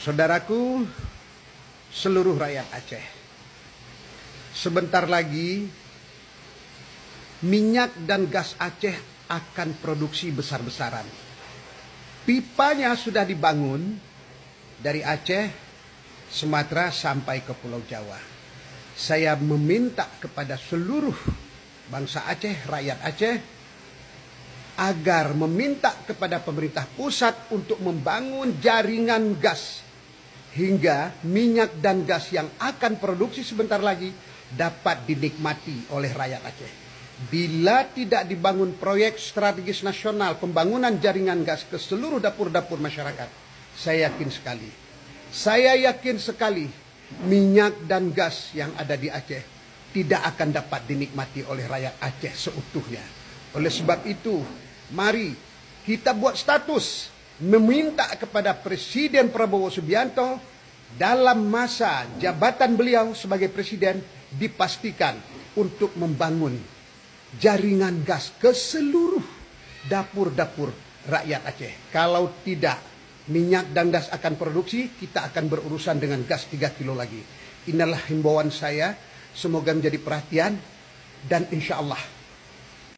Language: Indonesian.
Saudaraku, seluruh rakyat Aceh, sebentar lagi minyak dan gas Aceh akan produksi besar-besaran. Pipanya sudah dibangun dari Aceh, Sumatera sampai ke Pulau Jawa. Saya meminta kepada seluruh bangsa Aceh, rakyat Aceh, agar meminta kepada pemerintah pusat untuk membangun jaringan gas hingga minyak dan gas yang akan produksi sebentar lagi dapat dinikmati oleh rakyat Aceh. Bila tidak dibangun proyek strategis nasional pembangunan jaringan gas ke seluruh dapur-dapur masyarakat, saya yakin sekali minyak dan gas yang ada di Aceh tidak akan dapat dinikmati oleh rakyat Aceh seutuhnya. Oleh sebab itu, mari kita buat status meminta kepada Presiden Prabowo Subianto dalam masa jabatan beliau sebagai presiden dipastikan untuk membangun jaringan gas ke seluruh dapur-dapur rakyat Aceh. Kalau tidak, minyak dan gas akan produksi, kita akan berurusan dengan gas 3 kilo lagi. Inilah himbauan saya, semoga menjadi perhatian dan insya Allah